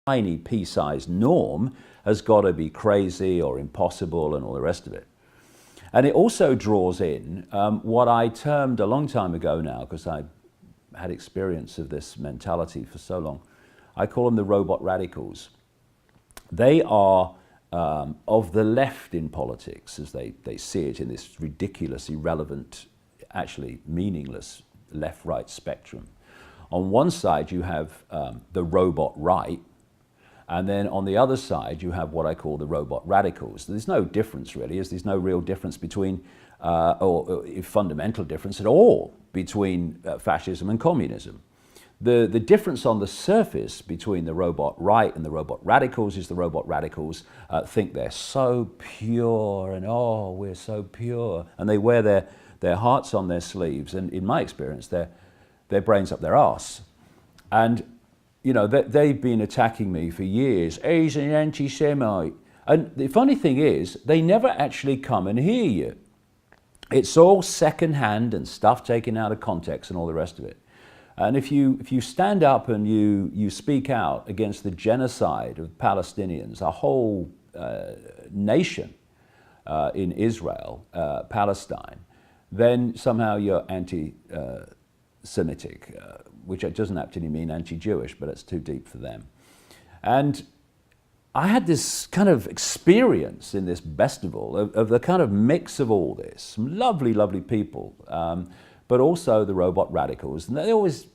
tiny pea-sized norm has got to be crazy or impossible and all the rest of it. And it also draws in what I termed a long time ago now, because I had experience of this mentality for so long, I call them the robot radicals. They are of the left in politics, as they see it in this ridiculous, irrelevant, actually meaningless left-right spectrum. On one side you have the robot right, and then on the other side you have what I call the robot radicals. There's no difference really, there's no real difference between, or fundamental difference at all between fascism and communism. The difference on the surface between the robot right and the robot radicals is the robot radicals think they're so pure and oh, we're so pure, and they wear their hearts on their sleeves, and in my experience their brains up their arse. And you know, they've been attacking me for years. He's an anti-Semite. And the funny thing is, they never actually come and hear you. It's all second-hand and stuff taken out of context and all the rest of it. And if you stand up and you speak out against the genocide of Palestinians, a whole nation in Israel, Palestine, then somehow you're anti-Semitic, which doesn't actually mean anti-Jewish, but it's too deep for them. And I had this kind of experience in this festival of the kind of mix of all this, some lovely, lovely people, but also the robot radicals. And they always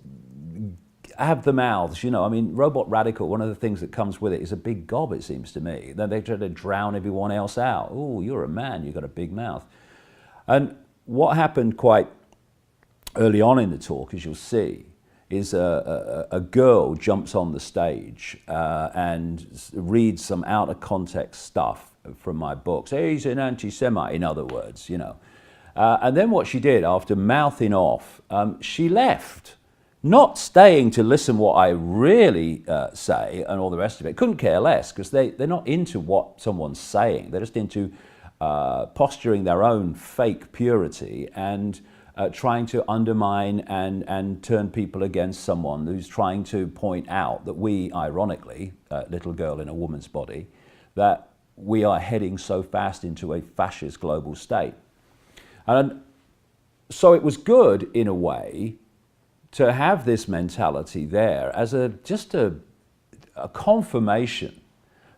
have the mouths, you know. I mean, robot radical, one of the things that comes with it is a big gob, it seems to me. Then they try to drown everyone else out. Oh, you're a man, you've got a big mouth. And what happened quite early on in the talk, as you'll see, is a girl jumps on the stage and reads some out of context stuff from my books. He's an anti-Semite, in other words, you know. And then what she did, after mouthing off, she left, not staying to listen what I really say and all the rest of it. Couldn't care less, because they're not into what someone's saying. They're just into posturing their own fake purity and trying to undermine and turn people against someone who's trying to point out that we, ironically, little girl in a woman's body, that we are heading so fast into a fascist global state. And so it was good, in a way, to have this mentality there as just a confirmation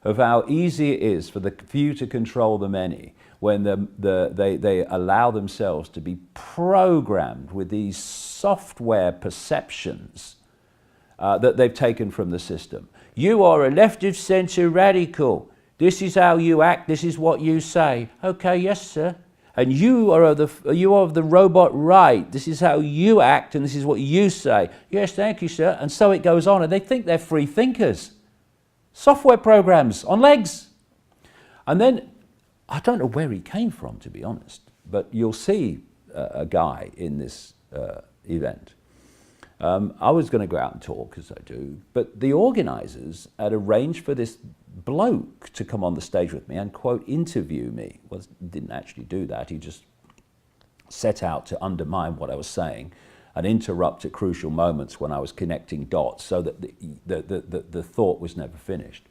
of how easy it is for the few to control the many, when they allow themselves to be programmed with these software perceptions that they've taken from the system. You are a left-of-centre radical. This is how you act, this is what you say. Okay, yes, sir. And you are of the robot right. This is how you act and this is what you say. Yes, thank you, sir. And so it goes on. And they think they're free thinkers. Software programs on legs. And then, I don't know where he came from, to be honest, but you'll see a guy in this event. I was going to go out and talk, as I do, but the organizers had arranged for this bloke to come on the stage with me and, quote, interview me. Well, didn't actually do that. He just set out to undermine what I was saying and interrupt at crucial moments when I was connecting dots, so that the thought was never finished.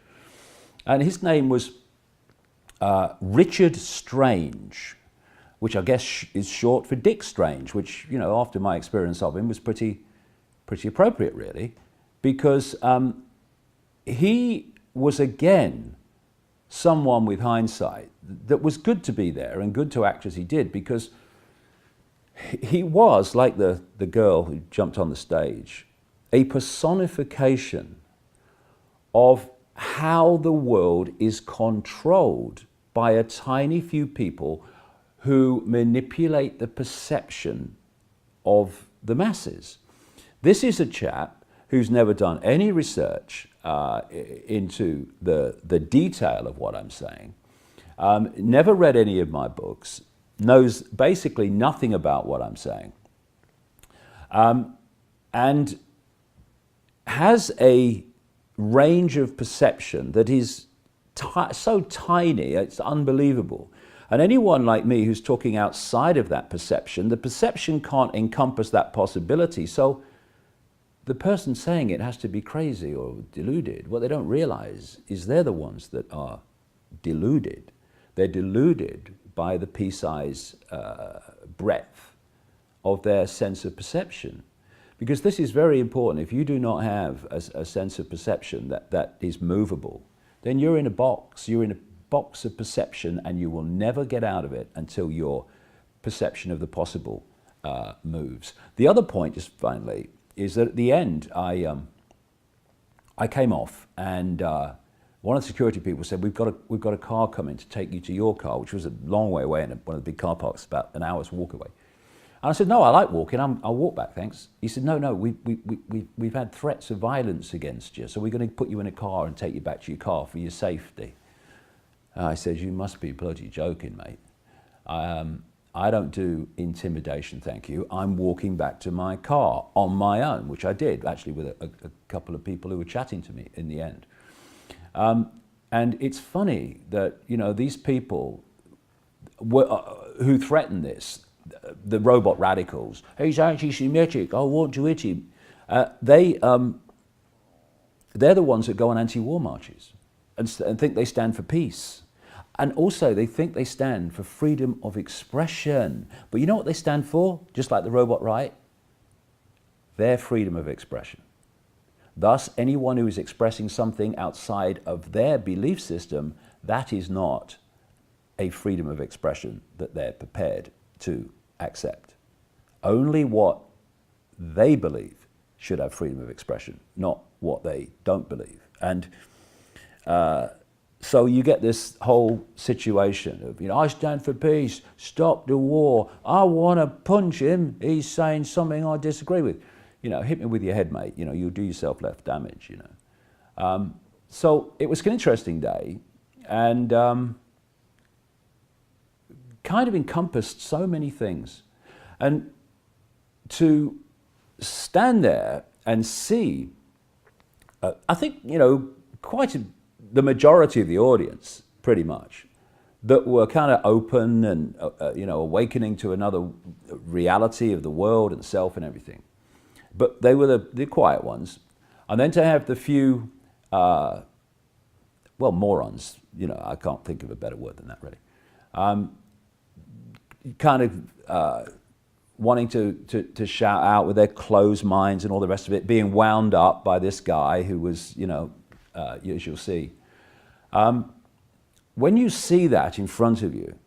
And his name was Richard Strange, which I guess is short for Dick Strange, which, you know, after my experience of him, was pretty appropriate, really, because he was, again, someone with hindsight that was good to be there and good to act as he did, because he was, like the girl who jumped on the stage, a personification of how the world is controlled by a tiny few people who manipulate the perception of the masses. This is a chap who's never done any research into the detail of what I'm saying, never read any of my books, knows basically nothing about what I'm saying, and has a range of perception that is so tiny, it's unbelievable. And anyone like me who's talking outside of that perception, the perception can't encompass that possibility. So the person saying it has to be crazy or deluded. What they don't realize is they're the ones that are deluded. They're deluded by the pea-size breadth of their sense of perception. Because this is very important. If you do not have a sense of perception that is movable, then you're in a box. You're in a box of perception, and you will never get out of it until your perception of the possible moves. The other point, just finally, is that at the end, I came off, and one of the security people said, we've got a car coming to take you to your car, which was a long way away in one of the big car parks, about an hour's walk away. And I said, no, I like walking. I'll walk back, thanks. He said, no, we've had threats of violence against you, so we're going to put you in a car and take you back to your car for your safety. I said, you must be bloody joking, mate. I don't do intimidation, thank you. I'm walking back to my car on my own, which I did, actually, with a couple of people who were chatting to me in the end. And it's funny that, you know, these people who threaten this, the robot radicals, he's anti-Semitic, I want to hit him. They're the ones that go on anti-war marches and think they stand for peace. And also they think they stand for freedom of expression. But you know what they stand for? Just like the robot right? Their freedom of expression. Thus, anyone who is expressing something outside of their belief system, that is not a freedom of expression that they're prepared to accept. Only what they believe should have freedom of expression, not what they don't believe. And so you get this whole situation of, you know, I stand for peace, stop the war, I want to punch him, he's saying something I disagree with. You know, hit me with your head, mate, you know, you'll do yourself less damage, you know. So it was an interesting day, and kind of encompassed so many things. And to stand there and see, I think, you know, the majority of the audience, pretty much, that were kind of open and, you know, awakening to another reality of the world and self and everything. But they were the quiet ones. And then to have the few, well, morons, you know, I can't think of a better word than that, really. Kind of wanting to shout out with their closed minds and all the rest of it, being wound up by this guy who was, you know, as you'll see. When you see that in front of you,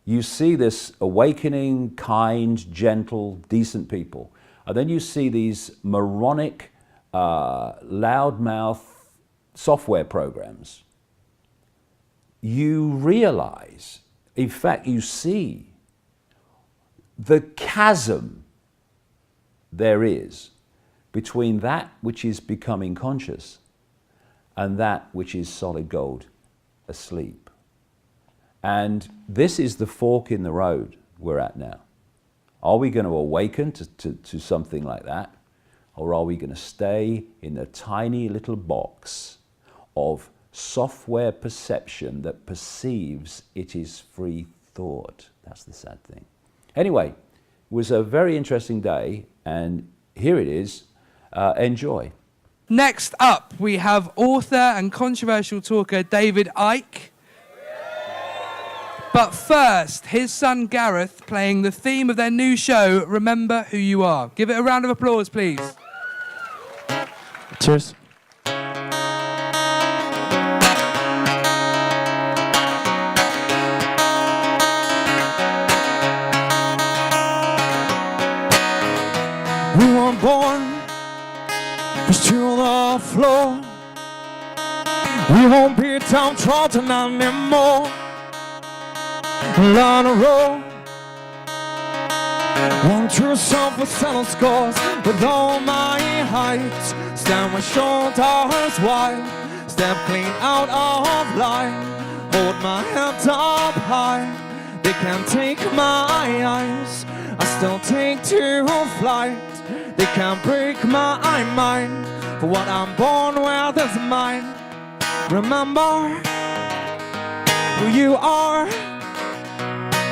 you see this awakening, kind, gentle, decent people. And then you see these moronic, loudmouth software programs. You realize, in fact, you see the chasm there is between that which is becoming conscious and that which is solid gold asleep. And this is the fork in the road we're at now. Are we going to awaken to something like that? Or are we going to stay in a tiny little box of software perception that perceives it is free thought? That's the sad thing. Anyway, it was a very interesting day, and here it is. Enjoy. Next up, we have author and controversial talker David Icke. But first, his son Gareth playing the theme of their new show, Remember Who You Are. Give it a round of applause, please. Cheers. We were born pushed to the floor. We won't be downtrodden anymore. Learn a roll. Want yourself with settled scores. With all my height, stand with shoulders wide. Step clean out of line. Hold my head up high. They can't take my eyes. I still take to flight. They can't break my mind. For what I'm born with is mine. Remember who you are.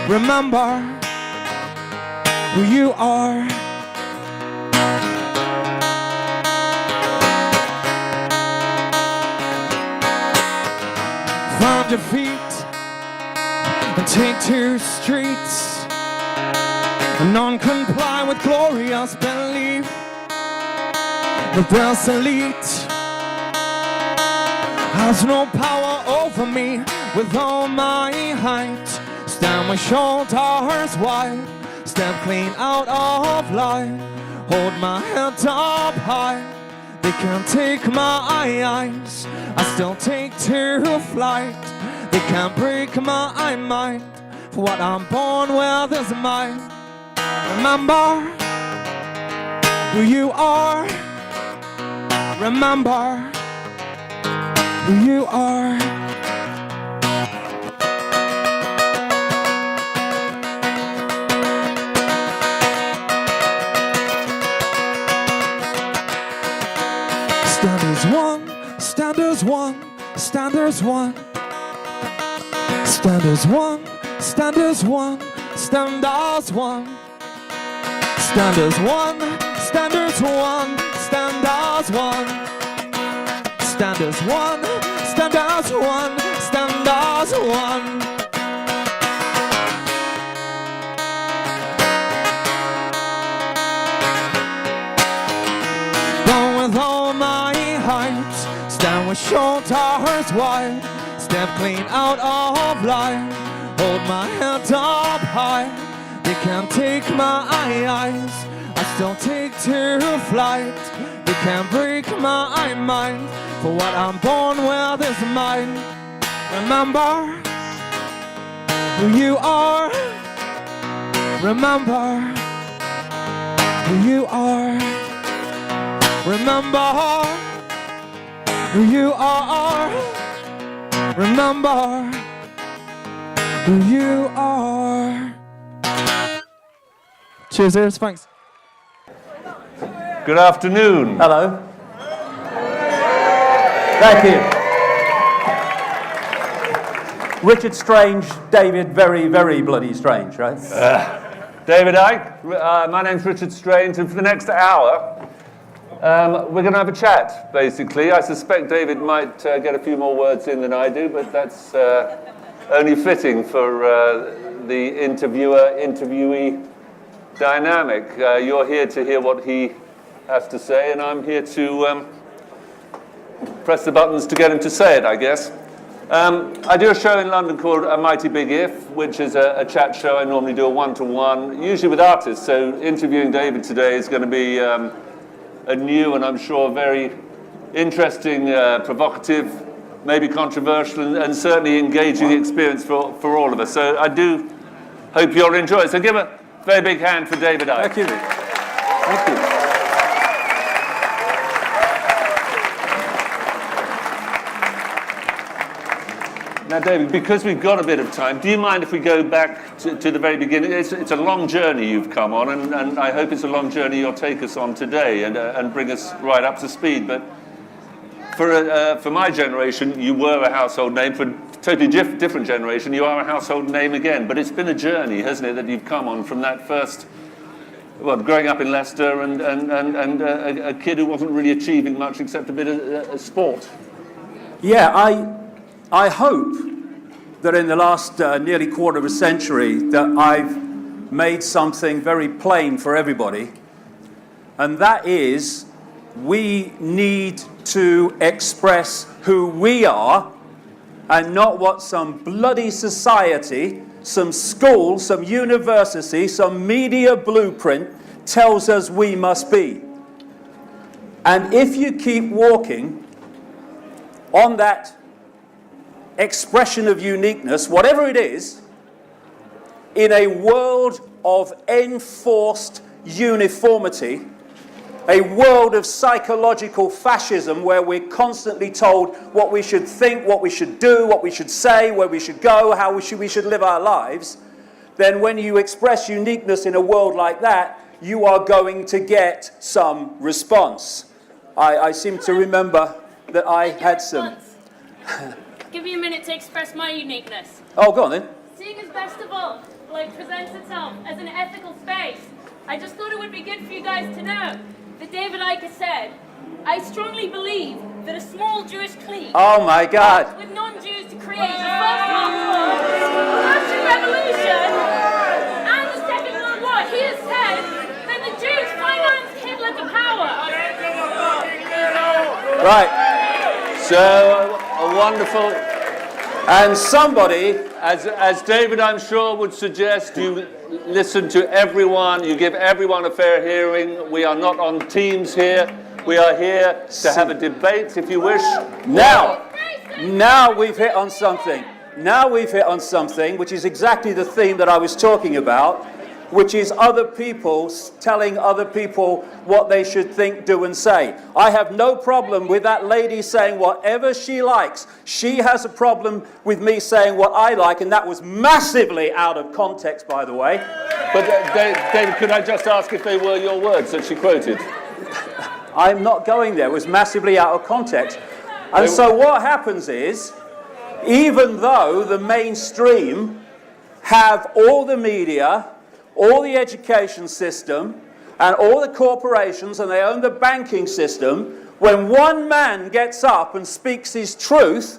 Remember who you are. find your feet and take to streets. None comply with glorious belief. The best elite has no power over me. With all my height, stand my shoulders wide, step clean out of line, hold my head up high. They can't take my eyes, I still take to flight. They can't break my mind, for what I'm born with is mine. Remember who you are. Remember who you are. Stand as one, stand as one, stand as one. Stand as one, stand as one, stand as one. Stand as one, stand as one, stand as one. Stand as one, stand as one, stand as one. Go with all my height, stand with shoulders wide, step clean out of line, hold my head up high. They can't take my eyes, I still take to flight. They can't break my mind, for what I'm born with is mine. Remember who you are. Remember who you are. Remember who you are. Remember who you are. Cheers, thanks. Good afternoon. Hello. Thank you. Richard Strange, David very, very bloody strange, right? David Icke. My name's Richard Strange, and for the next hour, we're going to have a chat, basically. I suspect David might get a few more words in than I do, but that's only fitting for the interviewer-interviewee dynamic. You're here to hear what he has to say, and I'm here to press the buttons to get him to say it, I guess. I do a show in London called A Mighty Big If, which is a chat show. I normally do a one-to-one, usually with artists, so interviewing David today is going to be a new and I'm sure very interesting, provocative, maybe controversial, and certainly engaging experience for all of us. So I do hope you'll enjoy it. So give a very big hand for David Icke. Thank you. Thank you. Now, David, because we've got a bit of time, do you mind if we go back to the very beginning? It's a long journey you've come on, and I hope it's a long journey you'll take us on today and bring us right up to speed. But for my generation, you were a household name. For a totally different generation, you are a household name again. But it's been a journey, hasn't it, that you've come on from that first, well, growing up in Leicester and a kid who wasn't really achieving much except a bit of sport. Yeah, I hope that in the last nearly quarter of a century that I've made something very plain for everybody, and that is we need to express who we are and not what some bloody society, some school, some university, some media blueprint tells us we must be. And if you keep walking on that expression of uniqueness, whatever it is, in a world of enforced uniformity, a world of psychological fascism where we're constantly told what we should think, what we should do, what we should say, where we should go, how we should live our lives, then when you express uniqueness in a world like that, you are going to get some response. I seem to remember that I had some... Give me a minute to express my uniqueness. Oh, go on then. Seeing as Best of All presents itself as an ethical space, I just thought it would be good for you guys to know that David Icke said, I strongly believe that a small Jewish clique Oh my God. with non-Jews to create First World War, the Russian Revolution, and the Second World War. He has said that the Jews financed Hitler to power. Right. So, a wonderful... And somebody, as David I'm sure would suggest, you listen to everyone, you give everyone a fair hearing. We are not on teams here. We are here to have a debate, if you wish. Now we've hit on something. Now we've hit on something which is exactly the theme that I was talking about, which is other people telling other people what they should think, do, and say. I have no problem with that lady saying whatever she likes. She has a problem with me saying what I like, and that was massively out of context, by the way. But David, could I just ask if they were your words that she quoted? I'm not going there. It was massively out of context. And so what happens is, even though the mainstream have all the media, all the education system, and all the corporations, and they own the banking system, when one man gets up and speaks his truth,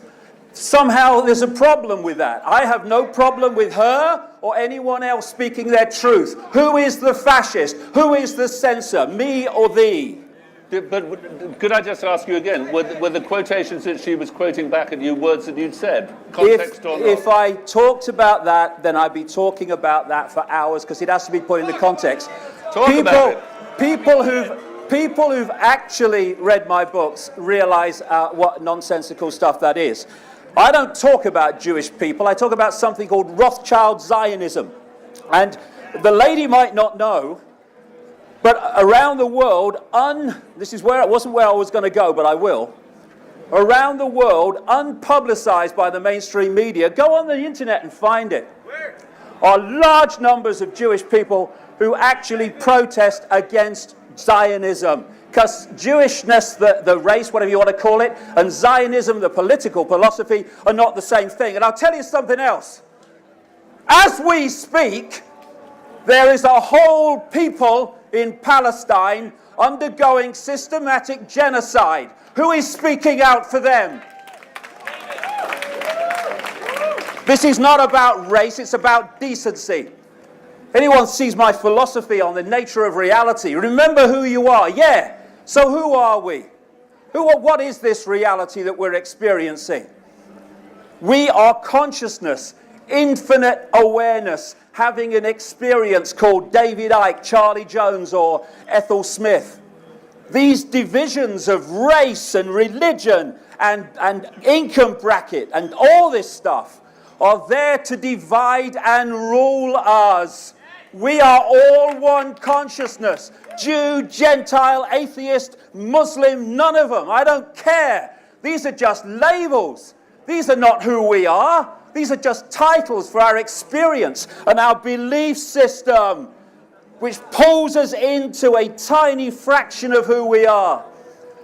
somehow there's a problem with that. I have no problem with her or anyone else speaking their truth. Who is the fascist? Who is the censor? Me or thee? But could I just ask you again, were the quotations that she was quoting back at you words that you'd said? Context or not? If I talked about that, then I'd be talking about that for hours, because it has to be put into context. People who've actually read my books realize what nonsensical stuff that is. I don't talk about Jewish people. I talk about something called Rothschild Zionism. And the lady might not know, but around the world, this is where it wasn't where I was going to go, but I will. Around the world, unpublicized by the mainstream media, go on the internet and find it, are large numbers of Jewish people who actually protest against Zionism. Because Jewishness, the race, whatever you want to call it, and Zionism, the political philosophy, are not the same thing. And I'll tell you something else. As we speak, there is a whole people in Palestine undergoing systematic genocide. Who is speaking out for them? This is not about race, it's about decency. Anyone sees my philosophy on the nature of reality, remember who you are. Yeah, so who are we? What is this reality that we're experiencing? We are consciousness, infinite awareness, having an experience called David Icke, Charlie Jones, or Ethel Smith. These divisions of race and religion and income bracket and all this stuff are there to divide and rule us. We are all one consciousness. Jew, Gentile, atheist, Muslim, none of them. I don't care. These are just labels. These are not who we are. These are just titles for our experience and our belief system, which pulls us into a tiny fraction of who we are.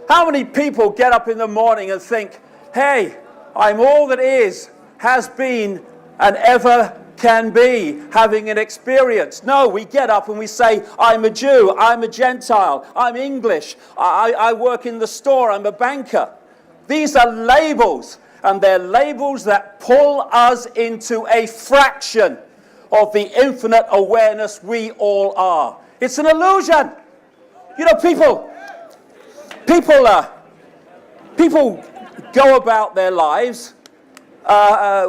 How many people get up in the morning and think, hey, I'm all that is, has been, and ever can be, having an experience? No, we get up and we say, I'm a Jew, I'm a Gentile, I'm English, I work in the store, I'm a banker. These are labels. And they're labels that pull us into a fraction of the infinite awareness we all are. It's an illusion. You know, people go about their lives.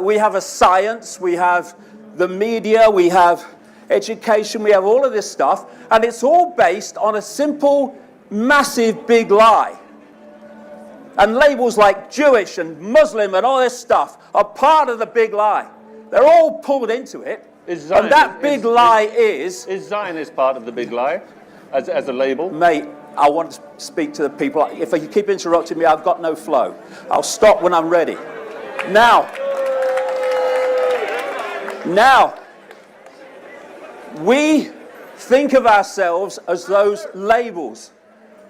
We have a science, we have the media, we have education, we have all of this stuff, and it's all based on a simple, massive, big lie. And labels like Jewish and Muslim and all this stuff are part of the big lie. They're all pulled into it. And that big lie is... Is Zionist part of the big lie, as a label? Mate, I want to speak to the people. If you keep interrupting me, I've got no flow. I'll stop when I'm ready. Now, we think of ourselves as those labels,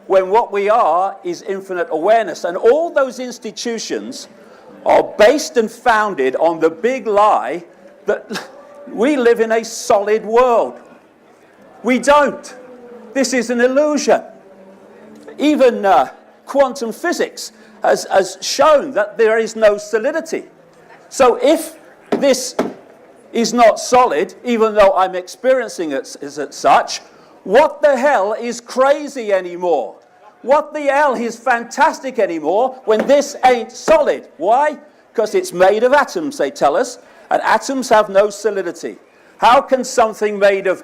when what we are is infinite awareness. And all those institutions are based and founded on the big lie that we live in a solid world. We don't. This is an illusion. Even quantum physics has shown that there is no solidity. So if this is not solid, even though I'm experiencing it as such, what the hell is crazy anymore? What the hell is fantastic anymore when this ain't solid? Why? Because it's made of atoms, they tell us, and atoms have no solidity. How can something made of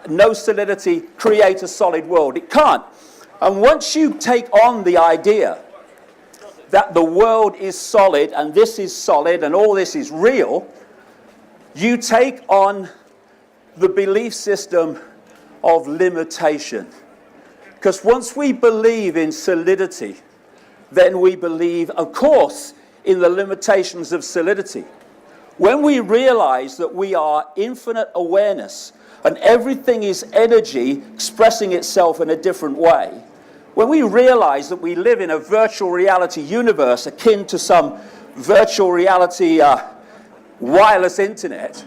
no solidity create a solid world? It can't. And once you take on the idea that the world is solid and this is solid and all this is real, you take on the belief system of limitation. Because once we believe in solidity, then we believe, of course, in the limitations of solidity. When we realize that we are infinite awareness and everything is energy expressing itself in a different way, when we realize that we live in a virtual reality universe akin to some virtual reality wireless internet,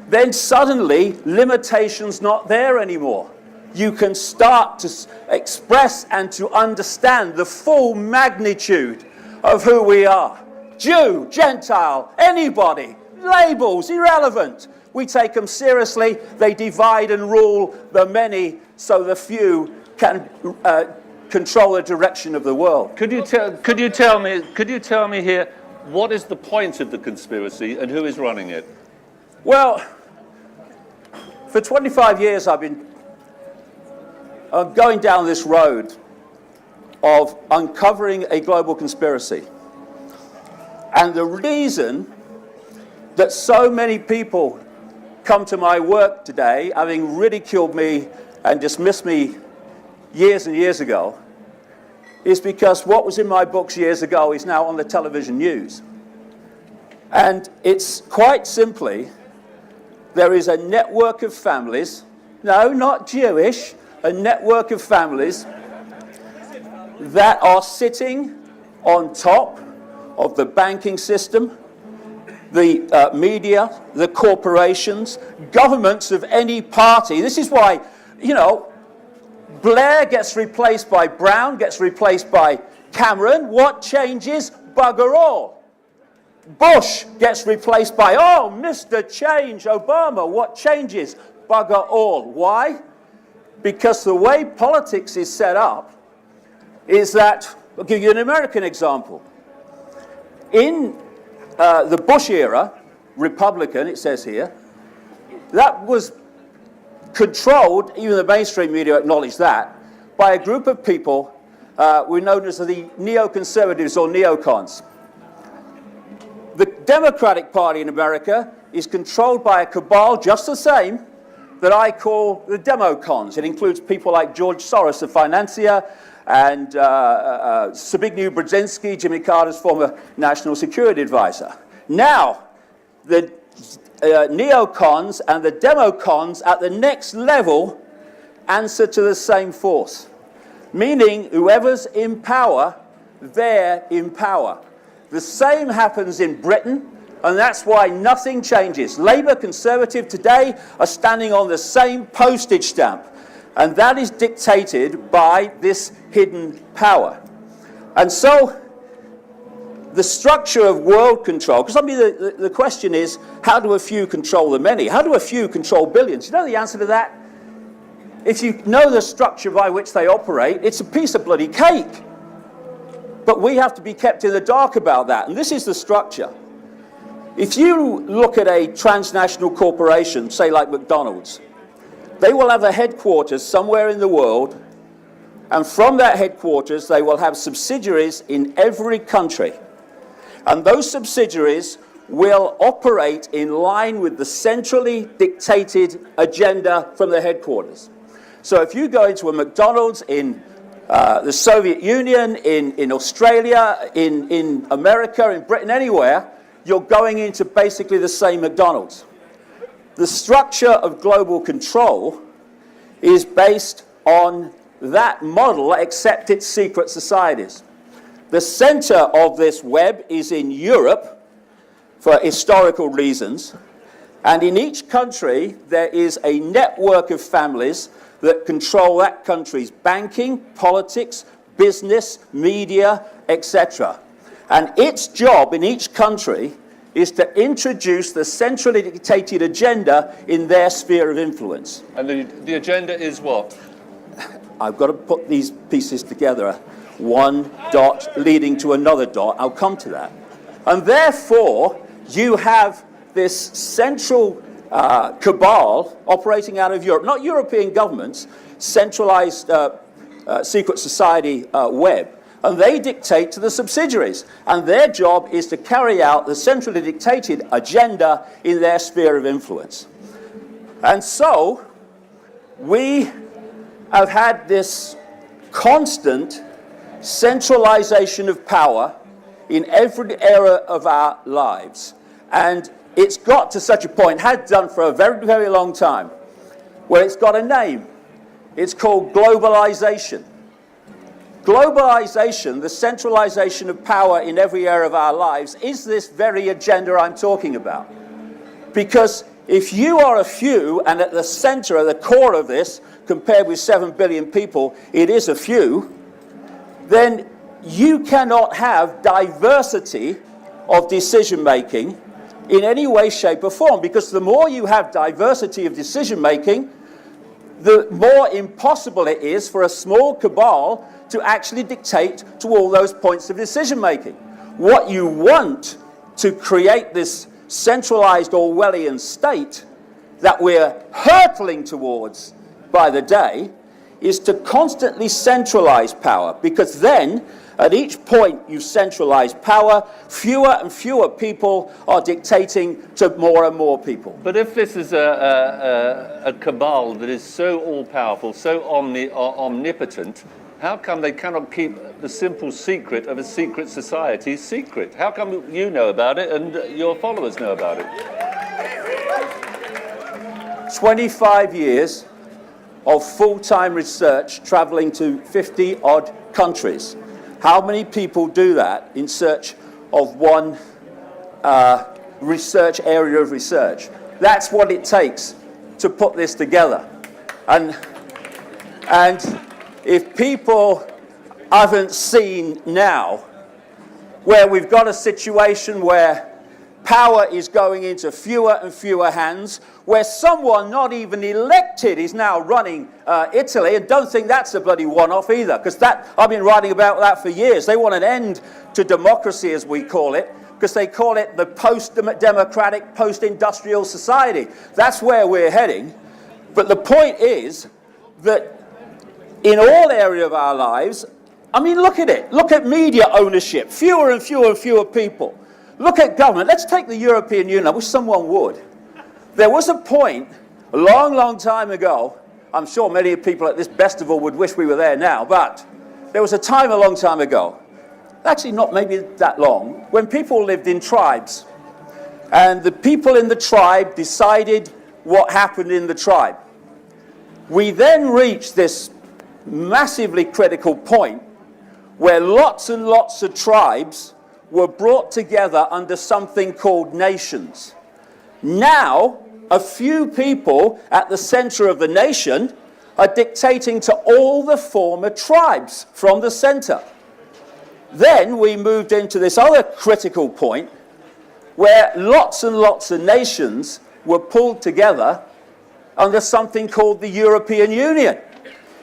then suddenly limitation's not there anymore. You can start to express and to understand the full magnitude of who we are. Jew, Gentile, anybody, labels, irrelevant. We take them seriously. They divide and rule the many so the few can control the direction of the world. Could you tell me here, what is the point of the conspiracy and who is running it? Well, for 25 years I've been going down this road of uncovering a global conspiracy. And the reason that so many people come to my work today, having ridiculed me and dismissed me years and years ago, is because what was in my books years ago is now on the television news. And it's quite simply, there is a network of families, no, not Jewish, a network of families that are sitting on top of the banking system, the media, the corporations, governments of any party. This is why, you know, Blair gets replaced by Brown, gets replaced by Cameron. What changes? Bugger all. Bush gets replaced by, oh, Mr. Change, Obama. What changes? Bugger all. Why? Because the way politics is set up is that, I'll give you an American example. In the Bush era, Republican, it says here, that was controlled, even the mainstream media acknowledged that, by a group of people were known as the neoconservatives or neocons. The Democratic Party in America is controlled by a cabal just the same that I call the democons. It includes people like George Soros, the financier, and Zbigniew Brzezinski, Jimmy Carter's former national security advisor. Now, the neocons and the democons at the next level answer to the same force, meaning whoever's in power, they're in power. The same happens in Britain, and that's why nothing changes. Labour, Conservative today are standing on the same postage stamp, and that is dictated by this hidden power. And so the structure of world control, because I mean the question is, how do a few control the many? How do a few control billions? You know the answer to that? If you know the structure by which they operate, it's a piece of bloody cake. But we have to be kept in the dark about that, and this is the structure. If you look at a transnational corporation, say like McDonald's, they will have a headquarters somewhere in the world, and from that headquarters they will have subsidiaries in every country. And those subsidiaries will operate in line with the centrally dictated agenda from the headquarters. So if you go into a McDonald's in the Soviet Union, in Australia, in America, in Britain, anywhere, you're going into basically the same McDonald's. The structure of global control is based on that model, except it's secret societies. The center of this web is in Europe for historical reasons, and in each country there is a network of families that control that country's banking, politics, business, media, etc. And its job in each country is to introduce the centrally dictated agenda in their sphere of influence. And the agenda is what? I've got to put these pieces together. One dot leading to another dot. I'll come to that. And therefore, you have this central cabal operating out of Europe, not European governments, centralized secret society web. And they dictate to the subsidiaries. And their job is to carry out the centrally dictated agenda in their sphere of influence. And so, we have had this constant centralization of power in every area of our lives. And it's got to such a point, had done for a very, very long time, where it's got a name. It's called globalization. Globalization, the centralization of power in every area of our lives, is this very agenda I'm talking about. Because if you are a few, and at the center, at the core of this, compared with 7 billion people, it is a few, then you cannot have diversity of decision-making in any way, shape, or form. Because the more you have diversity of decision-making, the more impossible it is for a small cabal to actually dictate to all those points of decision-making. What you want to create this centralized Orwellian state that we're hurtling towards by the day is to constantly centralize power, because then at each point you centralize power, fewer and fewer people are dictating to more and more people. But if this is a cabal that is so all-powerful, so omnipotent, how come they cannot keep the simple secret of a secret society secret? How come you know about it and your followers know about it? 25 years of full-time research traveling to 50-odd countries. How many people do that in search of one research area of research? That's what it takes to put this together. And if people haven't seen now where we've got a situation where power is going into fewer and fewer hands, where someone not even elected is now running Italy, and don't think that's a bloody one-off either, because that I've been writing about that for years. They want an end to democracy, as we call it, because they call it the post-democratic, post-industrial society. That's where we're heading. But the point is that in all areas of our lives, I mean, look at it. Look at media ownership. Fewer and fewer and fewer people. Look at government. Let's take the European Union. I wish someone would. There was a point a long, long time ago, I'm sure many people at this festival would wish we were there now, but there was a time a long time ago, actually not maybe that long, when people lived in tribes. And the people in the tribe decided what happened in the tribe. We then reached this massively critical point where lots and lots of tribes were brought together under something called nations. Now, a few people at the center of the nation are dictating to all the former tribes from the center. Then we moved into this other critical point where lots and lots of nations were pulled together under something called the European Union.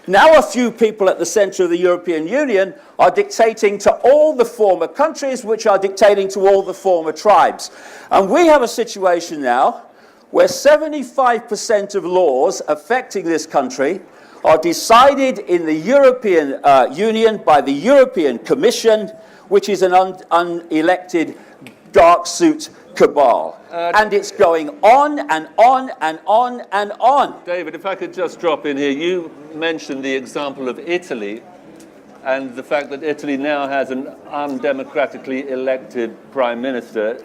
Now a few people at the center of the European Union are dictating to all the former countries, which are dictating to all the former tribes. And we have a situation now where 75% of laws affecting this country are decided in the European Union by the European Commission, which is an unelected dark suit cabal. And it's going on and on and on and on. David, if I could just drop in here. You mentioned the example of Italy and the fact that Italy now has an undemocratically elected prime minister.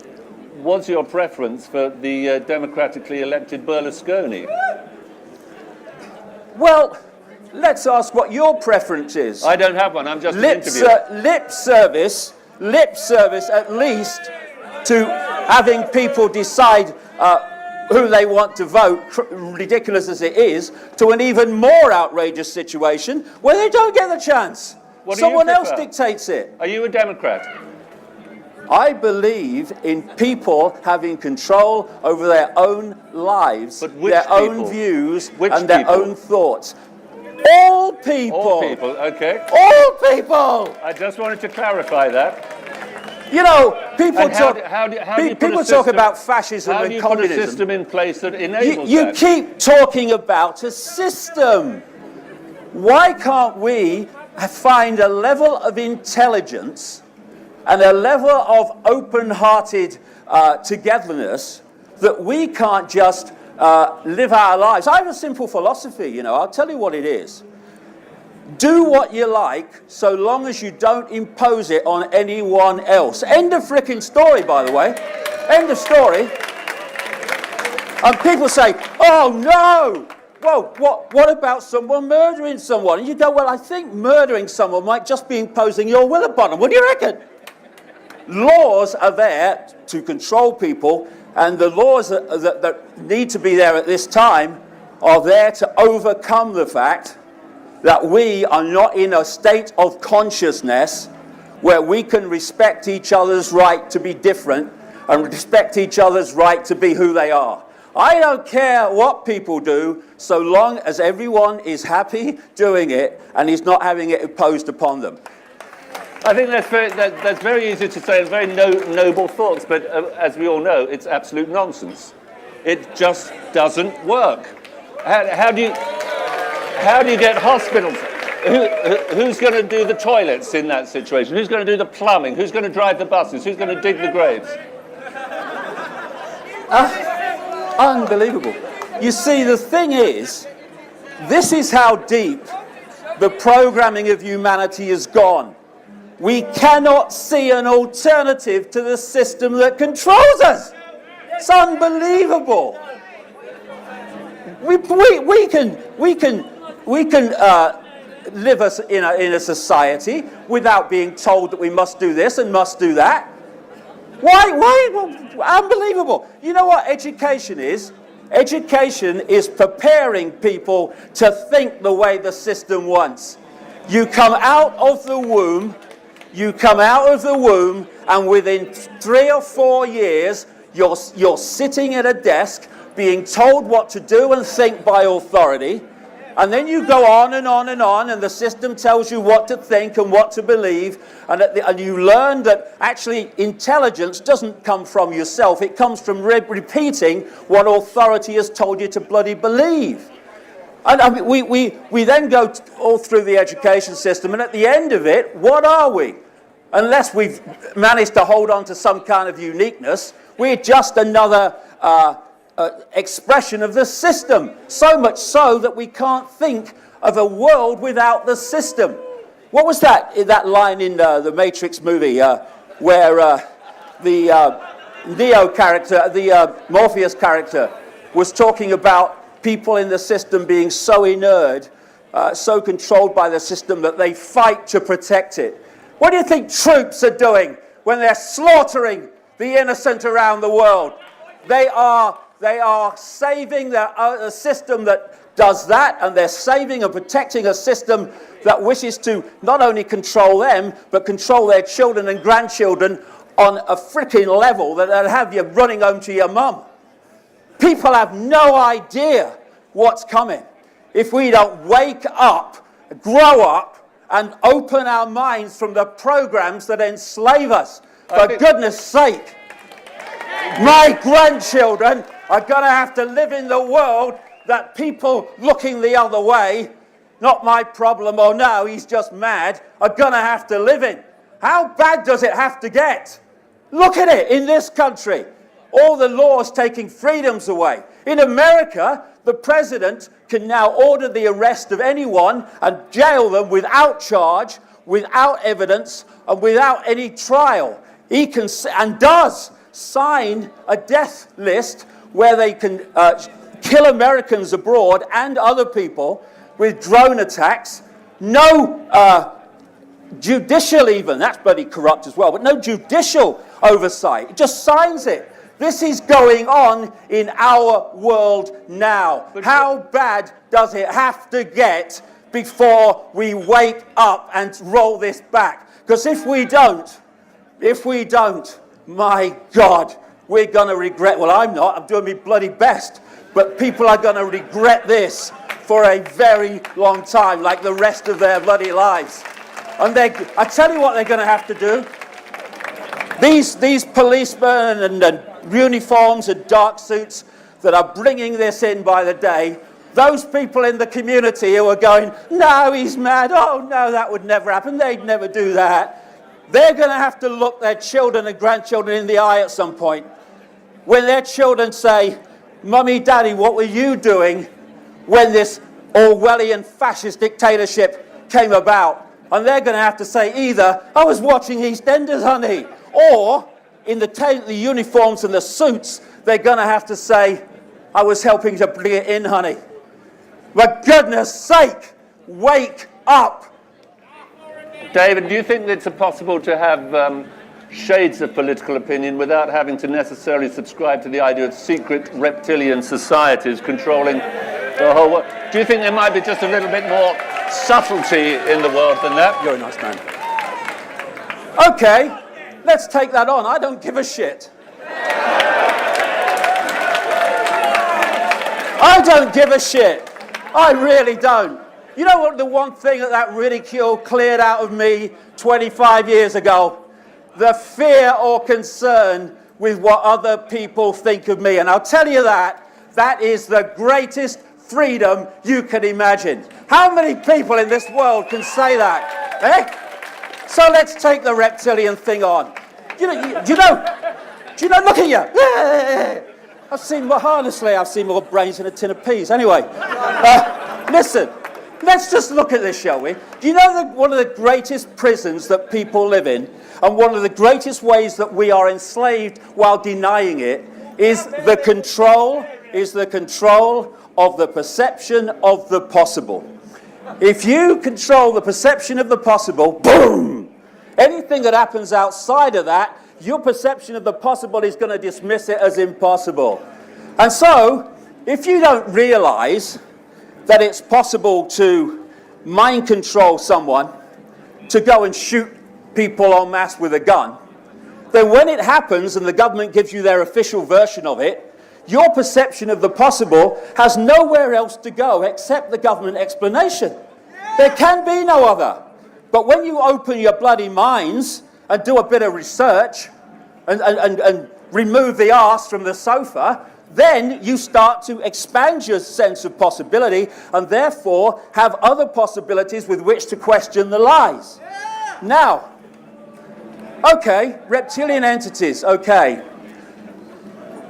What's your preference for the democratically elected Berlusconi? Well, let's ask what your preference is. I don't have one. I'm just an interviewer. Lip service at least to having people decide who they want to vote, ridiculous as it is, to an even more outrageous situation where they don't get the chance. Someone else dictates it. Are you a Democrat? I believe in people having control over their own lives, But which their own people? views, Which and their people? own thoughts. All people. All people, okay. All people. I just wanted to clarify that. You know, people And how talk. do you put a People talk system- about fascism How do and you put a communism. system in place that enables You that? keep talking about a system. Why can't we find a level of intelligence and a level of open-hearted togetherness that we can't just live our lives? I have a simple philosophy, you know. I'll tell you what it is. Do what you like so long as you don't impose it on anyone else. End of frickin' story, by the way. End of story. And people say, oh no! Well, what about someone murdering someone? And you go, well, I think murdering someone might just be imposing your will upon them. What do you reckon? Laws are there to control people, and the laws that need to be there at this time are there to overcome the fact that we are not in a state of consciousness where we can respect each other's right to be different and respect each other's right to be who they are. I don't care what people do, so long as everyone is happy doing it and is not having it imposed upon them. I think that's very easy to say, and very noble thoughts, but as we all know, it's absolute nonsense. It just doesn't work. How do you get hospitals? Who's going to do the toilets in that situation? Who's going to do the plumbing? Who's going to drive the buses? Who's going to dig the graves? Unbelievable. You see, the thing is, this is how deep the programming of humanity has gone. We cannot see an alternative to the system that controls us. It's unbelievable. We can live us in a society without being told that we must do this and must do that. Why? Unbelievable. You know what education is? Education is preparing people to think the way the system wants. You come out of the womb, and within 3 or 4 years, you're sitting at a desk being told what to do and think by authority. And then you go on and on and on, and the system tells you what to think and what to believe, and you learn that actually intelligence doesn't come from yourself, it comes from repeating what authority has told you to bloody believe. And I mean, we then go all through the education system, and at the end of it, what are we? Unless we've managed to hold on to some kind of uniqueness, we're just another expression of the system, so much so that we can't think of a world without the system. What was that line in the Matrix movie where the Neo character, the Morpheus character, was talking about people in the system being so inured, so controlled by the system that they fight to protect it? What do you think troops are doing when they're slaughtering the innocent around the world? They are saving a system that does that, and they're saving and protecting a system that wishes to not only control them, but control their children and grandchildren on a freaking level that'll have you running home to your mum. People have no idea what's coming if we don't wake up, grow up, and open our minds from the programs that enslave us. For goodness sake, my grandchildren are going to have to live in the world that people looking the other way, not my problem, or no, he's just mad, are going to have to live in. How bad does it have to get? Look at it in this country. All the laws taking freedoms away. In America, the president can now order the arrest of anyone and jail them without charge, without evidence, and without any trial. He can, and does, sign a death list where they can kill Americans abroad and other people with drone attacks. No judicial even, that's bloody corrupt as well, but no judicial oversight. It just signs it. This is going on in our world now. But how bad does it have to get before we wake up and roll this back? Because if we don't, If we don't, my God, we're going to regret. Well, I'm not. I'm doing my bloody best. But people are going to regret this for a very long time, like the rest of their bloody lives. And I tell you what they're going to have to do. These policemen and uniforms and dark suits that are bringing this in by the day, those people in the community who are going, no, he's mad, oh no, that would never happen, they'd never do that. They're going to have to look their children and grandchildren in the eye at some point. When their children say, Mummy, Daddy, what were you doing when this Orwellian fascist dictatorship came about? And they're going to have to say either, I was watching EastEnders, honey, or in the uniforms and the suits, they're going to have to say, I was helping to bring it in, honey. For goodness sake, wake up. David, do you think it's possible to have shades of political opinion without having to necessarily subscribe to the idea of secret reptilian societies controlling the whole world? Do you think there might be just a little bit more subtlety in the world than that? You're a nice man. Okay, let's take that on. I don't give a shit. I don't give a shit. I really don't. You know what, the one thing that ridicule cleared out of me 25 years ago? The fear or concern with what other people think of me. And I'll tell you that is the greatest freedom you can imagine. How many people in this world can say that? Eh? So let's take the reptilian thing on. Do you know, look at you. I've seen more brains in a tin of peas. Anyway, listen, let's just look at this, shall we? Do you know that one of the greatest prisons that people live in, and one of the greatest ways that we are enslaved while denying it, is the control of the perception of the possible. If you control the perception of the possible, boom! Anything that happens outside of that, your perception of the possible is going to dismiss it as impossible. And so, if you don't realize that it's possible to mind control someone, to go and shoot people en masse with a gun, then when it happens and the government gives you their official version of it, your perception of the possible has nowhere else to go except the government explanation. There can be no other. But when you open your bloody minds and do a bit of research and remove the arse from the sofa, then you start to expand your sense of possibility and therefore have other possibilities with which to question the lies. Now, okay, reptilian entities, okay.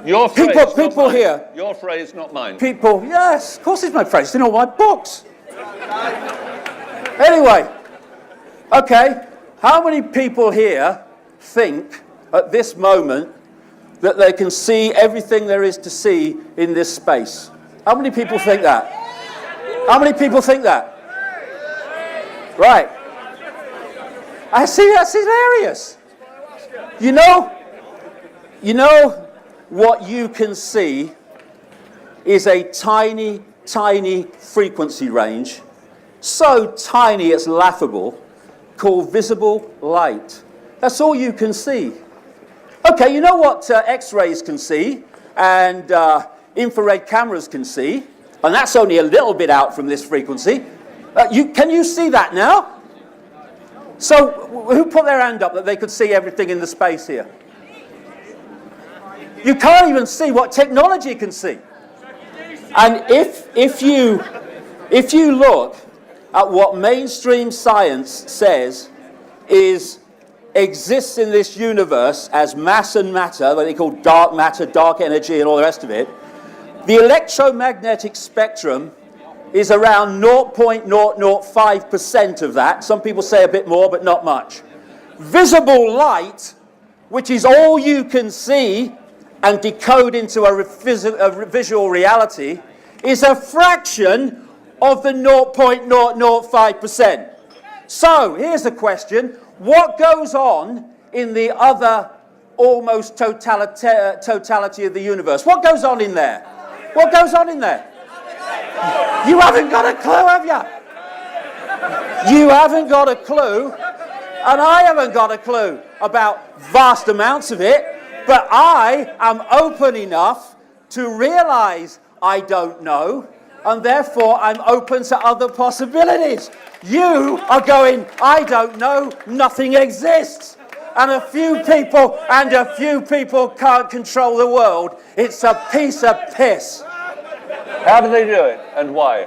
Your phrase, people here. Your phrase, not mine. People, yes, of course it's my phrase, it's in all my books. Anyway, okay, how many people here think at this moment that they can see everything there is to see in this space? How many people think that? How many people think that? Right. I see, that's hilarious. You know what you can see is a tiny, tiny frequency range, so tiny it's laughable, called visible light. That's all you can see. Okay, you know what X-rays can see and infrared cameras can see, and that's only a little bit out from this frequency. Can you see that now? So who put their hand up that they could see everything in the space here? You can't even see what technology can see. And if you look at what mainstream science says exists in this universe as mass and matter, what they call dark matter, dark energy, and all the rest of it, the electromagnetic spectrum is around 0.005% of that. Some people say a bit more, but not much. Visible light, which is all you can see and decode into a visual reality, is a fraction of the 0.005%. So, here's the question. What goes on in the other almost totality of the universe? What goes on in there? What goes on in there? You haven't got a clue, have you? You haven't got a clue. And I haven't got a clue about vast amounts of it, but I am open enough to realize I don't know, and therefore I'm open to other possibilities. You are going, I don't know, nothing exists. And a few people can't control the world. It's a piece of piss. How do they do it, and why?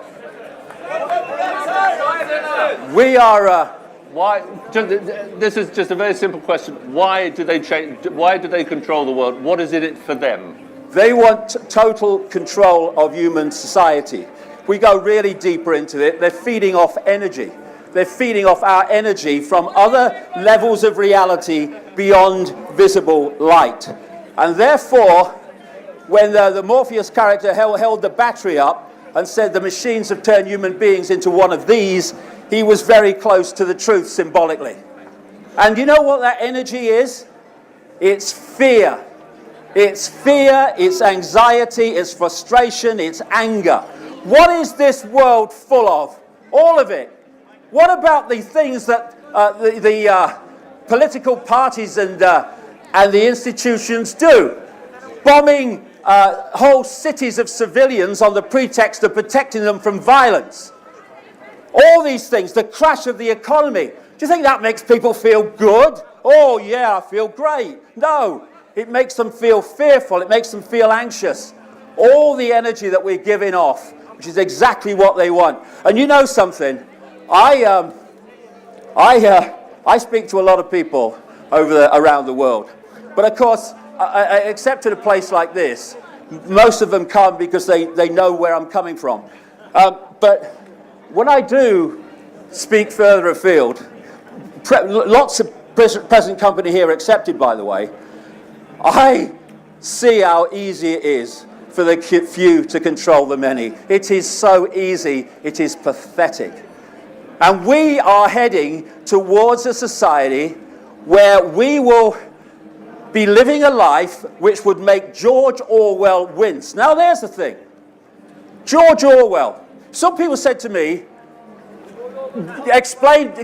We are... Why? This is just a very simple question. Why do they change? Why do they control the world? What is it for them? They want total control of human society. We go really deeper into it. They're feeding off energy. They're feeding off our energy from other levels of reality beyond visible light. And therefore, when the Morpheus character held the battery up and said the machines have turned human beings into one of these, he was very close to the truth symbolically. And you know what that energy is? It's fear. It's fear, it's anxiety, it's frustration, it's anger. What is this world full of? All of it. What about the things that the political parties and the institutions do? Bombing whole cities of civilians on the pretext of protecting them from violence. All these things, the crash of the economy. Do you think that makes people feel good? Oh yeah, I feel great. No, it makes them feel fearful. It makes them feel anxious. All the energy that we're giving off, which is exactly what they want. And you know something? I speak to a lot of people around the world. But of course, except at a place like this, most of them come because they know where I'm coming from. But when I do speak further afield, lots of present company here accepted, by the way, I see how easy it is for the few to control the many. It is so easy, it is pathetic. And we are heading towards a society where we will be living a life which would make George Orwell wince. Now there's the thing. George Orwell. Some people said to me,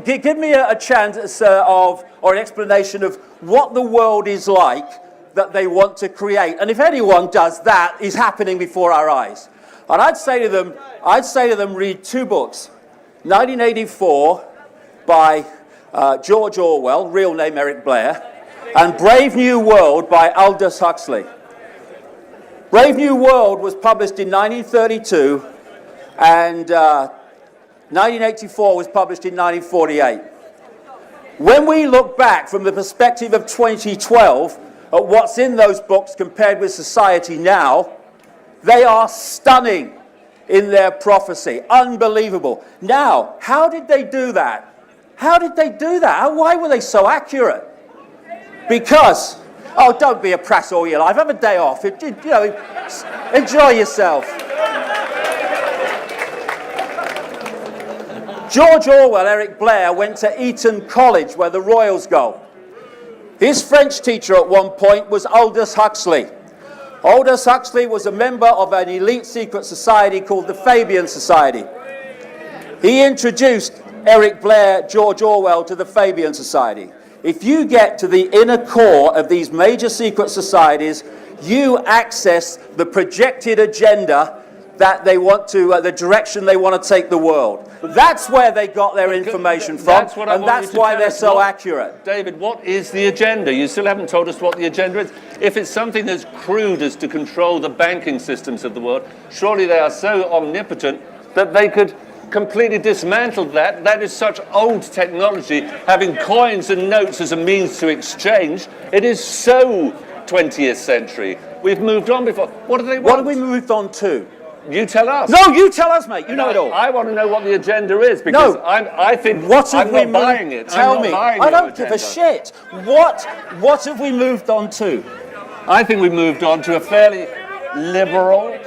give me a chance or an explanation of what the world is like that they want to create. And if anyone does that, is happening before our eyes. And I'd say to them, read two books. 1984 by George Orwell, real name Eric Blair, and Brave New World by Aldous Huxley. Brave New World was published in 1932, and 1984 was published in 1948. When we look back from the perspective of 2012 at what's in those books compared with society now, they are stunning in their prophecy. Unbelievable. Now, how did they do that? How did they do that? Why were they so accurate? Because, oh, don't be a prass all your life. Have a day off. Enjoy yourself. George Orwell, Eric Blair, went to Eton College, where the royals go. His French teacher at one point was Aldous Huxley. Aldous Huxley was a member of an elite secret society called the Fabian Society. He introduced Eric Blair, George Orwell to the Fabian Society. If you get to the inner core of these major secret societies, you access the projected agenda that they want to, the direction they want to take the world. That's where they got their information from, and that's why they're so accurate. David, what is the agenda? You still haven't told us what the agenda is. If it's something as crude as to control the banking systems of the world, surely they are so omnipotent that they could completely dismantle that. That is such old technology, having coins and notes as a means to exchange. It is so 20th century. We've moved on before. What do they want? What have we moved on to? You tell us. No, you tell us, mate. You know it all. I want to know what the agenda is, because I think I'm not buying it. Tell me. I don't give a shit. What have we moved on to? I think we moved on to a fairly liberal,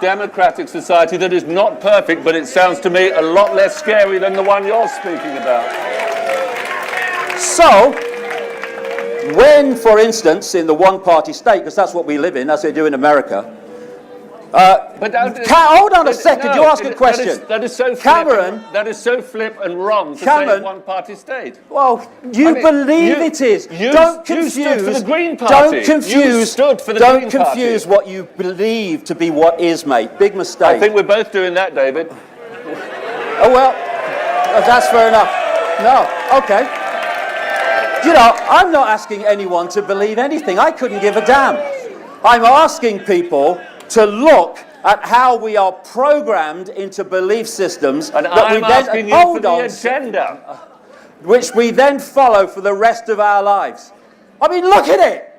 democratic society that is not perfect, but it sounds to me a lot less scary than the one you're speaking about. So, when, for instance, in the one-party state, because that's what we live in, as they do in America, Hold on a second, no, you ask a question. That is so Cameron, flip. That is so flip and wrong to Cameron, say one-party state. Well, you believe it is. Don't confuse. You stood for the Green Party. Don't confuse. You stood for the don't Green confuse Party. what you believe to be what is, mate. Big mistake. I think we're both doing that, David. Oh well, that's fair enough. No, okay. You know, I'm not asking anyone to believe anything. I couldn't give a damn. I'm asking people to look at how we are programmed into belief systems and that I'm we then asking you for the agenda, which we then follow for the rest of our lives. I mean, look at it.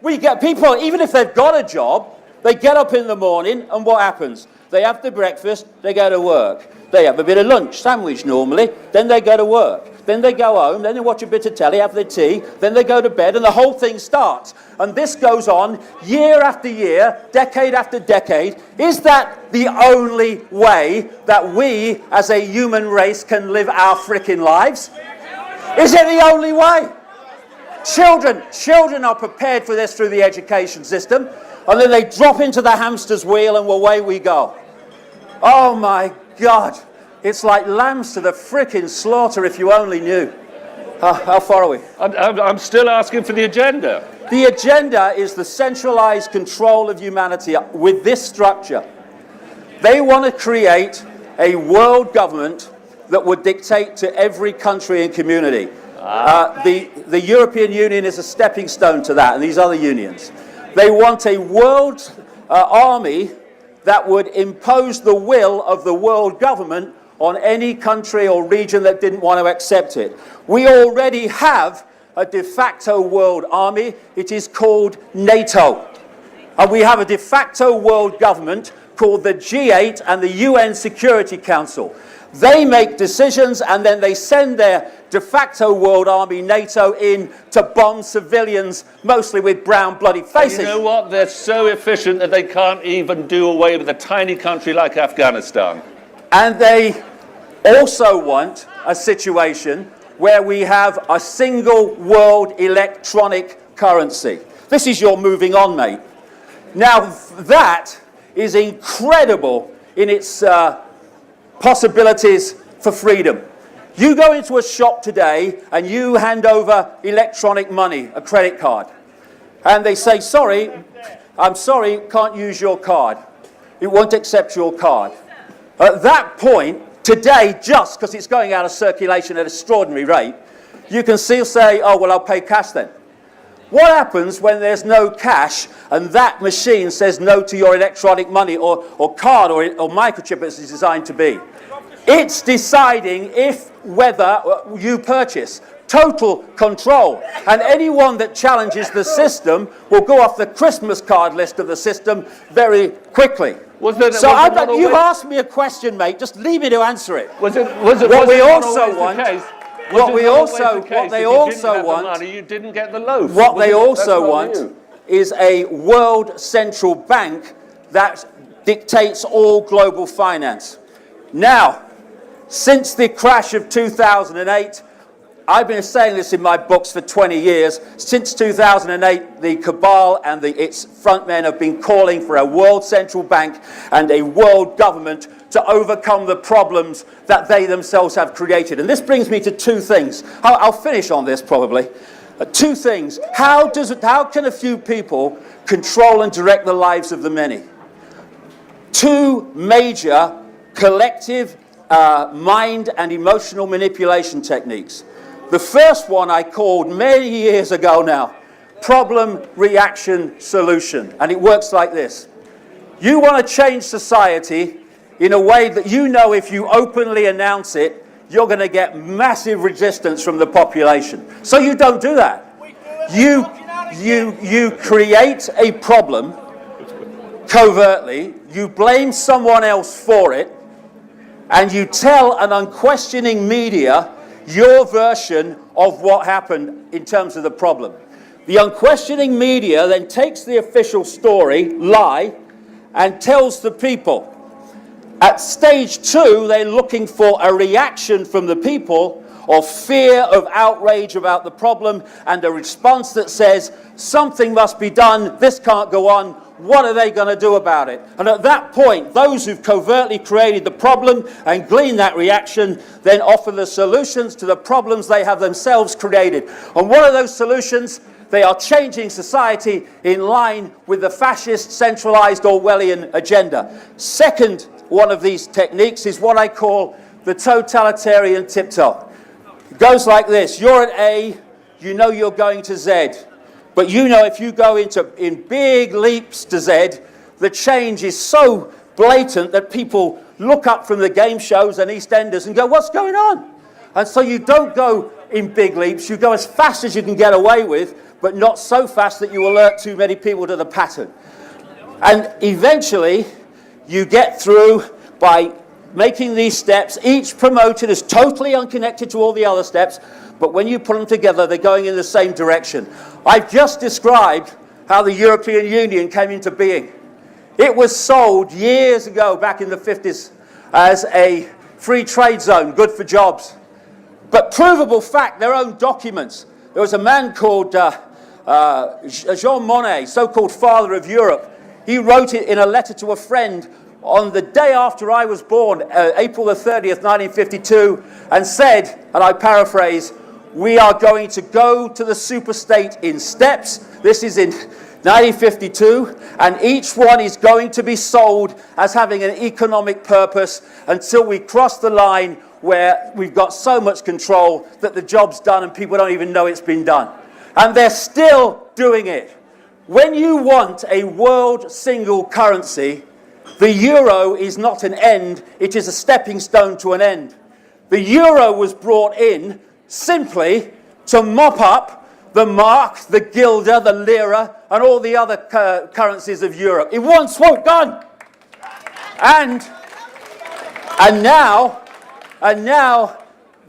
We get people, even if they've got a job, they get up in the morning, and what happens? They have their breakfast, they go to work. They have a bit of lunch, sandwich normally, then they go to work. Then they go home, then they watch a bit of telly, have their tea, then they go to bed, and the whole thing starts. And this goes on year after year, decade after decade. Is that the only way that we, as a human race, can live our frickin' lives? Is it the only way? Children are prepared for this through the education system, and then they drop into the hamster's wheel, and away we go. Oh my God. It's like lambs to the frickin' slaughter, if you only knew. How far are we? I'm still asking for the agenda. The agenda is the centralized control of humanity with this structure. They want to create a world government that would dictate to every country and community. The European Union is a stepping stone to that, and these other unions. They want a world army that would impose the will of the world government on any country or region that didn't want to accept it. We already have a de facto world army. It is called NATO. And we have a de facto world government called the G8 and the UN Security Council. They make decisions, and then they send their de facto world army, NATO, in to bomb civilians, mostly with brown bloody faces. And you know what? They're so efficient that they can't even do away with a tiny country like Afghanistan. And they also want a situation where we have a single world electronic currency. This is your moving on, mate. Now, that is incredible in its possibilities for freedom. You go into a shop today and you hand over electronic money, a credit card, and they say, sorry, I'm sorry, can't use your card. It won't accept your card. At that point, today, just because it's going out of circulation at an extraordinary rate, you can still say, oh, well, I'll pay cash then. What happens when there's no cash and that machine says no to your electronic money or card or microchip as it's designed to be? It's deciding whether you purchase. Total control. And anyone that challenges the system will go off the Christmas card list of the system very quickly. You've asked me a question, mate. Just leave me to answer it. What they also want is a world central bank that dictates all global finance. Now, since the crash of 2008, I've been saying this in my books for 20 years. Since 2008, the cabal and its frontmen have been calling for a world central bank and a world government to overcome the problems that they themselves have created. And this brings me to two things. I'll finish on this probably. Two things. How can a few people control and direct the lives of the many? Two major collective mind and emotional manipulation techniques. The first one I called many years ago now, problem, reaction, solution. And it works like this. You want to change society in a way that you know if you openly announce it, you're going to get massive resistance from the population. So you don't do that. You create a problem covertly, you blame someone else for it, and you tell an unquestioning media your version of what happened in terms of the problem. The unquestioning media then takes the official story, lie, and tells the people. At stage 2, they're looking for a reaction from the people of fear, of outrage about the problem, and a response that says, something must be done, this can't go on, what are they going to do about it? And at that point, those who've covertly created the problem and gleaned that reaction then offer the solutions to the problems they have themselves created. And what are those solutions? They are changing society in line with the fascist, centralized Orwellian agenda. Second one of these techniques is what I call the totalitarian tiptoe. It goes like this. You're at A, you know you're going to Z. But you know if you go in big leaps to Z, the change is so blatant that people look up from the game shows and EastEnders and go, what's going on? And so you don't go in big leaps, you go as fast as you can get away with, but not so fast that you alert too many people to the pattern. And eventually, you get through by making these steps, each promoted as totally unconnected to all the other steps, but when you put them together, they're going in the same direction. I've just described how the European Union came into being. It was sold years ago, back in the 50s, as a free trade zone, good for jobs. But provable fact, their own documents. There was a man called Jean Monnet, so-called father of Europe. He wrote it in a letter to a friend on the day after I was born, April the 30th, 1952, and said, and I paraphrase, we are going to go to the superstate in steps. This is in 1952, and each one is going to be sold as having an economic purpose until we cross the line where we've got so much control that the job's done and people don't even know it's been done. And they're still doing it. When you want a world single currency, the euro is not an end, it is a stepping stone to an end. The euro was brought in simply to mop up the mark, the guilder, the lira, and all the other currencies of Europe. In one swoop, gone! And now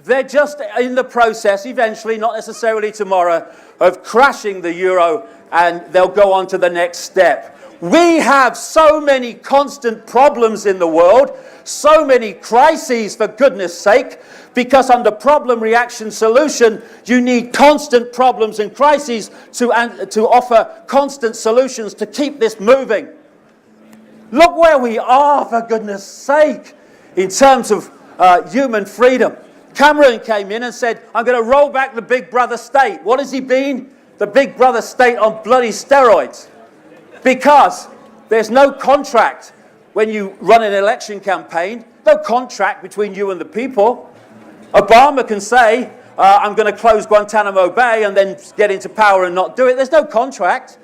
they're just in the process, eventually, not necessarily tomorrow, of crashing the euro, and they'll go on to the next step. We have so many constant problems in the world, so many crises, for goodness sake, because under problem, reaction, solution, you need constant problems and crises to offer constant solutions to keep this moving. Look where we are, for goodness sake, in terms of human freedom. Cameron came in and said, I'm going to roll back the Big Brother state. What has he been? The Big Brother state on bloody steroids. Because there's no contract when you run an election campaign, no contract between you and the people. Obama can say, I'm going to close Guantanamo Bay and then get into power and not do it. There's no contract.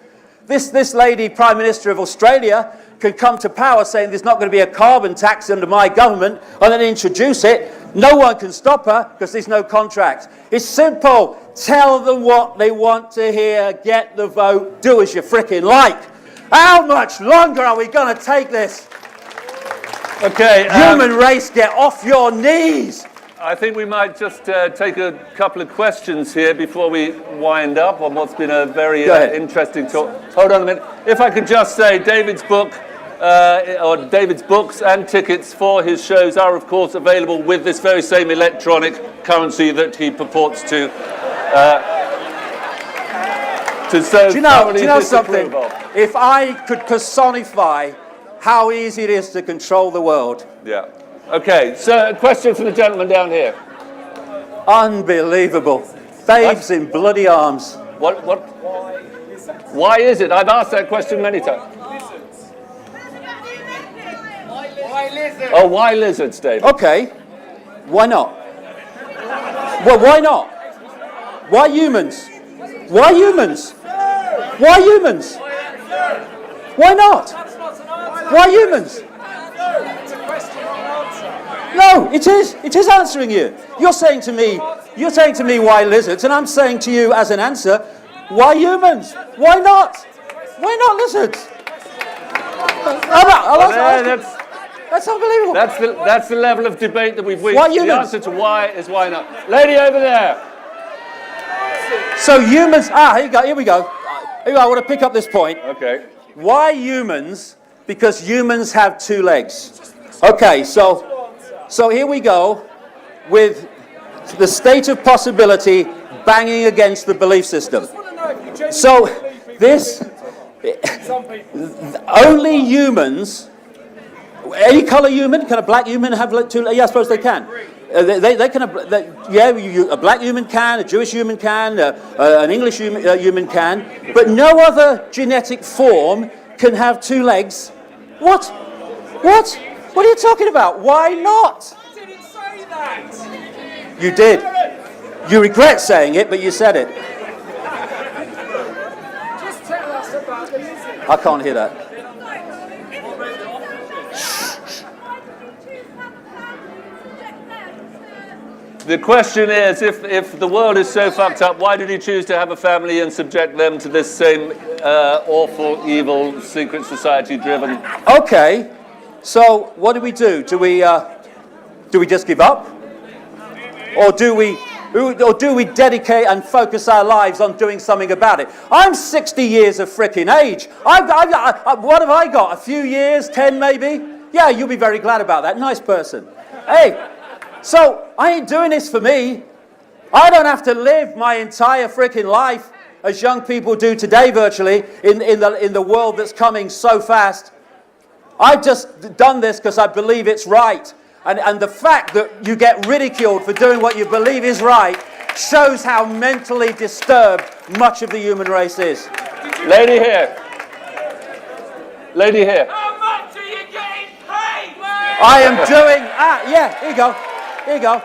This lady, Prime Minister of Australia, can come to power saying there's not going to be a carbon tax under my government and then introduce it. No one can stop her because there's no contract. It's simple. Tell them what they want to hear. Get the vote. Do as you frickin' like. How much longer are we going to take this? Okay. Human race, get off your knees. I think we might just take a couple of questions here before we wind up on what's been a very interesting talk. Hold on a minute. If I could just say, David's book, or David's books and tickets for his shows are, of course, available with this very same electronic currency that he purports to so do you know something? If I could personify how easy it is to control the world. Yeah. Okay, so a question from the gentleman down here. Unbelievable. Babes in bloody arms. What? Why is it? I've asked that question many times. Why lizards? Oh, why lizards, David? Okay. Why not? Well, why not? Why humans? Why humans? Why humans? Why not? Why humans? No, it is. It is answering you. You're saying to me why lizards, and I'm saying to you as an answer, why humans? Why not? Why not lizards? That's unbelievable. That's the level of debate that we've reached. Why humans? The answer to why is why not. Lady over there. So humans. Here we go. Here we go. I want to pick up this point. Okay. Why humans? Because humans have two legs. Okay, so here we go with the state of possibility banging against the belief system. So this Only humans, any color human, can a black human have two? Yeah, I suppose they can. They can have, a black human can, a Jewish human can, an English human can, but no other genetic form can have two legs. What? What? What are you talking about? Why not? I didn't say that. You did. You regret saying it, but you said it. Just tell us about the lizard. I can't hear that. The question is, if the world is so fucked up, why did he choose to have a family and subject them to this same awful, evil, secret society-driven? Okay, so what do? Do we just give up, or do we dedicate and focus our lives on doing something about it? I'm 60 years of frickin' age. What have I got? A few years, 10 maybe? Yeah, you'll be very glad about that. Nice person. Hey. So, I ain't doing this for me. I don't have to live my entire freaking life, as young people do today virtually, in the world that's coming so fast. I've just done this because I believe it's right. And the fact that you get ridiculed for doing what you believe is right shows how mentally disturbed much of the human race is. Lady here. Lady here. How much are you getting paid? I am doing... yeah, here you go. Here you go.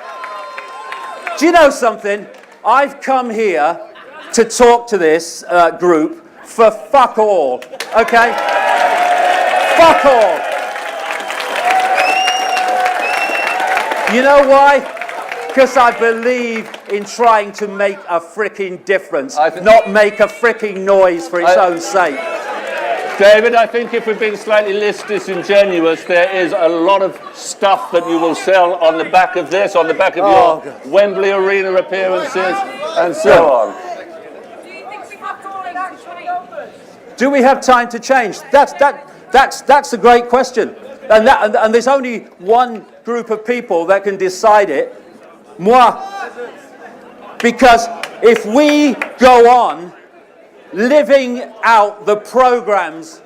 Do you know something? I've come here to talk to this group for fuck all, okay? Fuck all. You know why? Because I believe in trying to make a frickin' difference, not make a frickin' noise for its own sake. David, I think if we're being slightly less disingenuous, there is a lot of stuff that you will sell on the back of this, on the back of your God. Wembley Arena appearances, and so on. Do we have time to change? That's a great question. And there's only one group of people that can decide it. Moi. Because if we go on living out the programs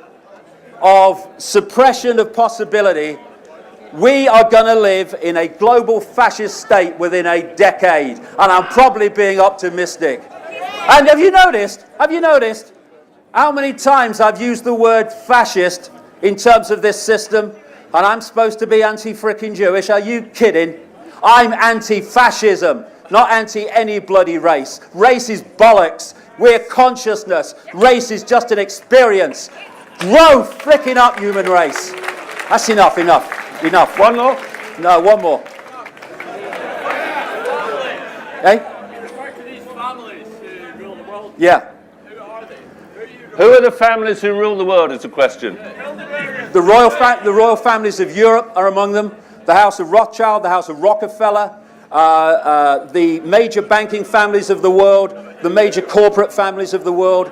of suppression of possibility, we are going to live in a global fascist state within a decade. And I'm probably being optimistic. And have you noticed how many times I've used the word fascist in terms of this system? And I'm supposed to be anti-frickin' Jewish. Are you kidding? I'm anti-fascism, not anti any bloody race. Race is bollocks. We're consciousness. Race is just an experience. Grow flicking up, human race. That's enough. One more? No, one more. Hey? Yeah. Who are the families who rule the world is the question. The royal families of Europe are among them. The House of Rothschild, the House of Rockefeller, the major banking families of the world, the major corporate families of the world.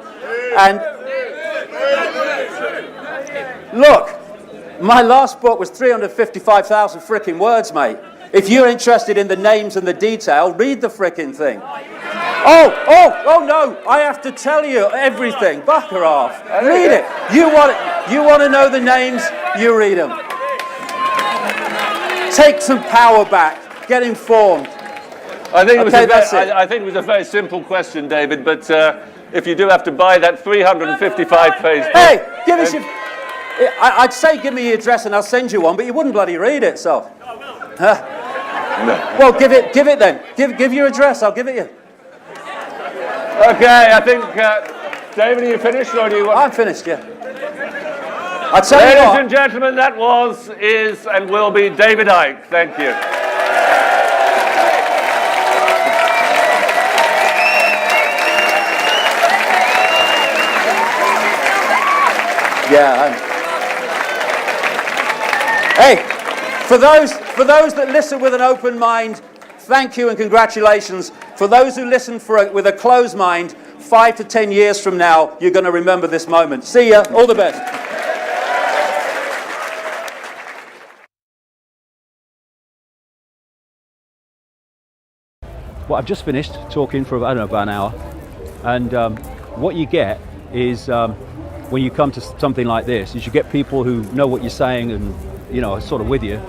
And look, my last book was 355,000 frickin' words, mate. If you're interested in the names and the detail, read the frickin' thing. Oh no, I have to tell you everything. Bucker off. Read it. You want to know the names, you read them. Take some power back. Get informed. I think it was a very simple question, David, but if you do have to buy that 355-page book... Hey, give us your... I'd say give me your address and I'll send you one, but you wouldn't bloody read it, so... No. Well, give it then. Give your address, I'll give it you. Okay, I think... David, are you finished, or do you want... I'm finished, yeah. I tell you Ladies what. and gentlemen, that was, is, and will be David Icke. Thank you. Yeah. Hey, for those that listen with an open mind, thank you and congratulations. For those who listen with a closed mind, 5 to 10 years from now, you're going to remember this moment. See ya. All the best. Well, I've just finished talking for, I don't know, about an hour. And what you get is when you come to something like this is you get people who know what you're saying and, you know, are sort of with you,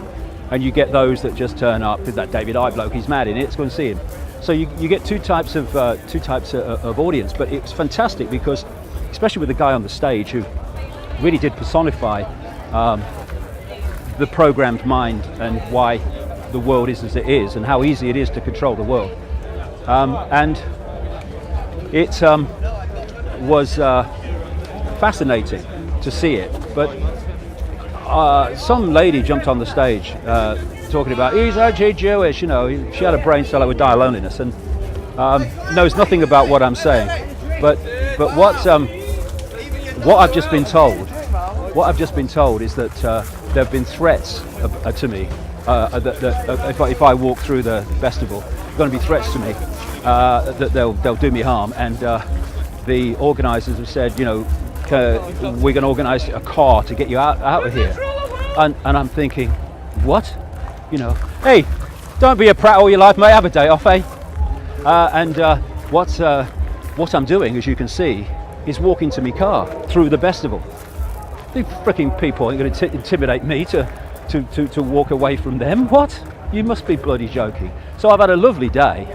and you get those that just turn up. Because that David Icke bloke, he's mad in it, let's go and see him. So you get two types of audience, but it's fantastic because, especially with the guy on the stage who really did personify the programmed mind and why the world is as it is and how easy it is to control the world. And it was fascinating to see it. But some lady jumped on the stage talking about, he's actually Jewish, you know, she had a brain cell that would die of loneliness, and knows nothing about what I'm saying. But what I've just been told is that there have been threats to me that if I walk through the festival, there are going to be threats to me that they'll do me harm, and the organisers have said, you know, we're going to organise a car to get you out of here, and I'm thinking, what? You know, hey, don't be a prat all your life, mate. Have a day off, eh? What I'm doing, as you can see, is walking to my car through the festival. The freaking people are going to intimidate me to walk away from them. What? You must be bloody joking. So I've had a lovely day.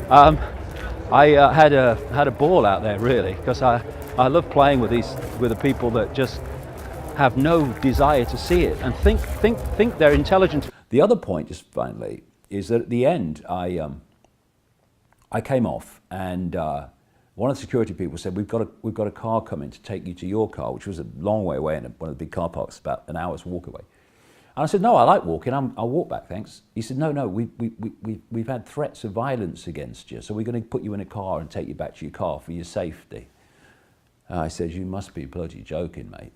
I had a ball out there, really, because I love playing with the people that just have no desire to see it and think they're intelligent. The other point, just finally, is that at the end, I came off, and one of the security people said, we've got a car coming to take you to your car, which was a long way away in one of the big car parks, about an hour's walk away. And I said, no, I like walking. I'll walk back, thanks. He said, no, we've had threats of violence against you, so we're going to put you in a car and take you back to your car for your safety. I said, you must be bloody joking, mate.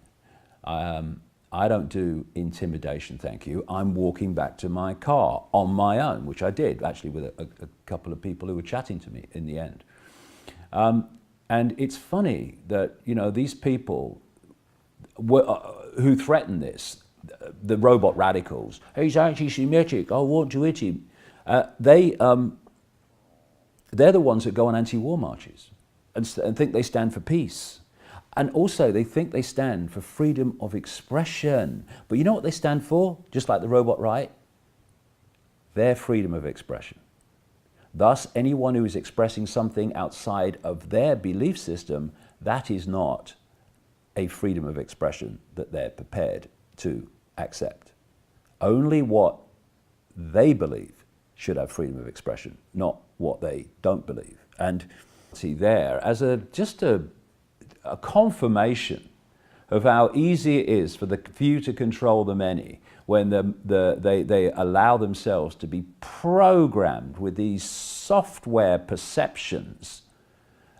I don't do intimidation, thank you. I'm walking back to my car on my own, which I did, actually, with a couple of people who were chatting to me in the end. And it's funny that, you know, these people who threaten this, the robot radicals, he's anti-Semitic, I want to hit him. They're the ones that go on anti-war marches and think they stand for peace. And also they think they stand for freedom of expression. But you know what they stand for? Just like the robot right? Their freedom of expression. Thus, anyone who is expressing something outside of their belief system, that is not a freedom of expression that they're prepared to accept. Only what they believe should have freedom of expression, not what they don't believe. And see there as just a confirmation of how easy it is for the few to control the many when they allow themselves to be programmed with these software perceptions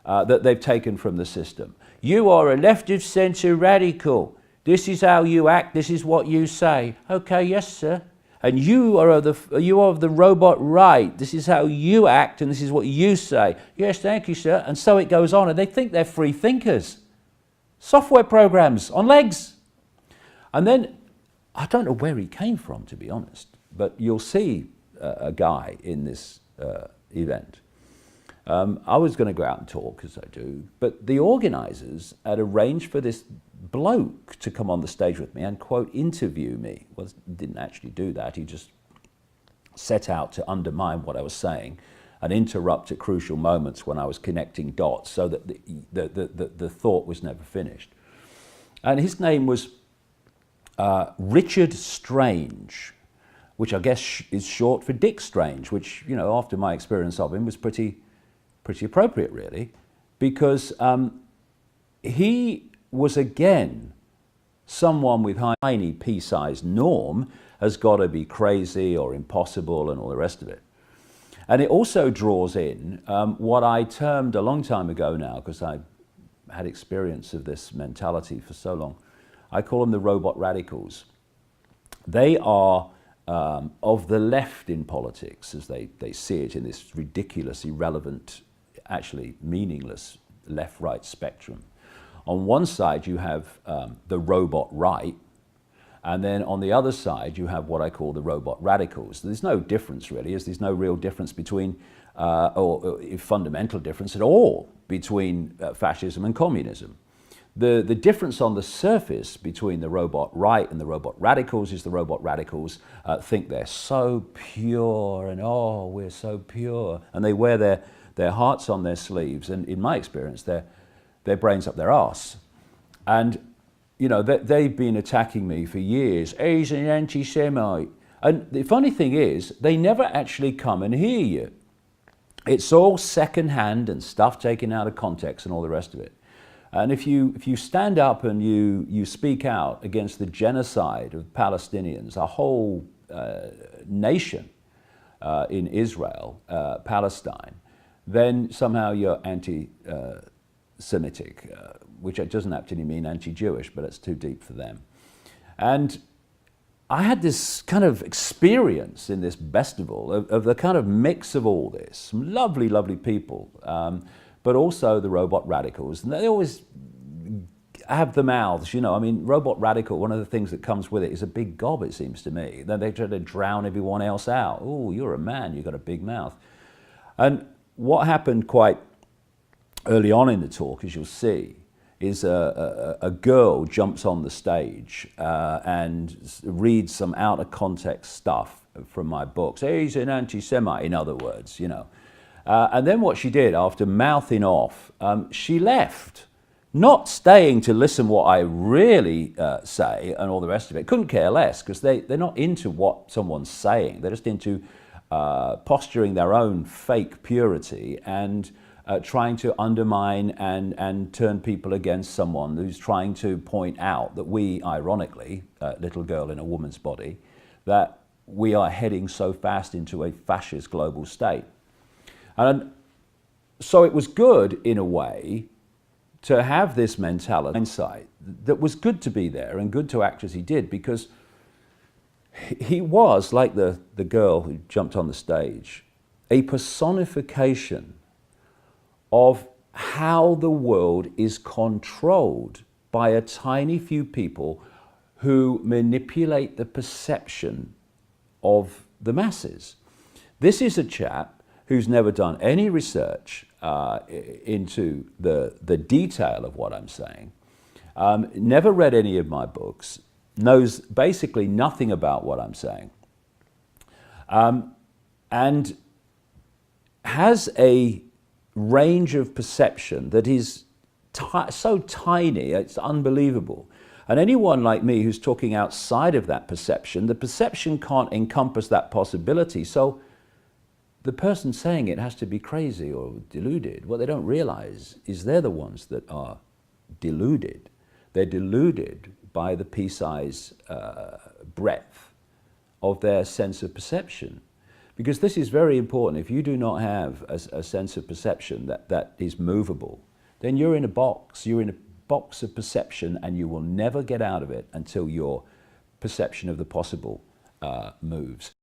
that they've taken from the system. You are a left-of-centre radical. This is how you act. This is what you say. Okay, yes, sir. And you are of the robot right. This is how you act, and this is what you say. Yes, thank you, sir. And so it goes on, and they think they're free thinkers. Software programs on legs. And then, I don't know where he came from, to be honest, but you'll see a guy in this event. I was going to go out and talk, as I do, but the organisers had arranged for this bloke to come on the stage with me and, quote, interview me. Well, he didn't actually do that. He just set out to undermine what I was saying and interrupt at crucial moments when I was connecting dots so that the thought was never finished. And his name was Richard Strange, which I guess is short for Dick Strange, which, you know, after my experience of him was pretty appropriate, really, because he was, again, someone with tiny pea-sized norm has got to be crazy or impossible and all the rest of it. And it also draws in what I termed a long time ago now, because I had experience of this mentality for so long, I call them the robot radicals. They are of the left in politics, as they see it in this ridiculous, irrelevant, actually meaningless left-right spectrum. On one side you have the robot right, and then on the other side you have what I call the robot radicals. There's no difference really, as there's no real difference between, or fundamental difference at all between fascism and communism. the difference on the surface between the robot right and the robot radicals is the robot radicals think they're so pure and, oh, we're so pure. And they wear their hearts on their sleeves. And in my experience, their brains up their arse. And, you know, they've been attacking me for years. He's an anti-Semite. And the funny thing is, they never actually come and hear you. It's all secondhand and stuff taken out of context and all the rest of it. And if you stand up and you speak out against the genocide of Palestinians, a whole nation in Israel, Palestine, then somehow you're anti-Semitic, which doesn't actually mean anti-Jewish, but it's too deep for them. And I had this kind of experience in this festival of the kind of mix of all this, some lovely, lovely people, but also the robot radicals. And they always have the mouths, you know. I mean, robot radical, one of the things that comes with it is a big gob, it seems to me. Then they try to drown everyone else out. Oh, you're a man, you've got a big mouth. And what happened quite early on in the talk, as you'll see, is a girl jumps on the stage and reads some out of context stuff from my books. He's an anti-Semite, in other words, you know. And then what she did, after mouthing off, she left, not staying to listen what I really say and all the rest of it. Couldn't care less, because they're not into what someone's saying. They're just into posturing their own fake purity and trying to undermine and turn people against someone who's trying to point out that we, ironically, little girl in a woman's body, that we are heading so fast into a fascist global state. And so it was good, in a way, to have this mentality, insight, that was good to be there and good to act as he did, because he was, like the girl who jumped on the stage, a personification of how the world is controlled by a tiny few people who manipulate the perception of the masses. This is a chap who's never done any research into the detail of what I'm saying, never read any of my books, knows basically nothing about what I'm saying, and has a range of perception that is so tiny, it's unbelievable. And anyone like me who's talking outside of that perception, the perception can't encompass that possibility. So the person saying it has to be crazy or deluded. What they don't realize is they're the ones that are deluded. They're deluded by the pea-size breadth of their sense of perception. Because this is very important. If you do not have a sense of perception that is movable, then you're in a box. You're in a box of perception, and you will never get out of it until your perception of the possible moves.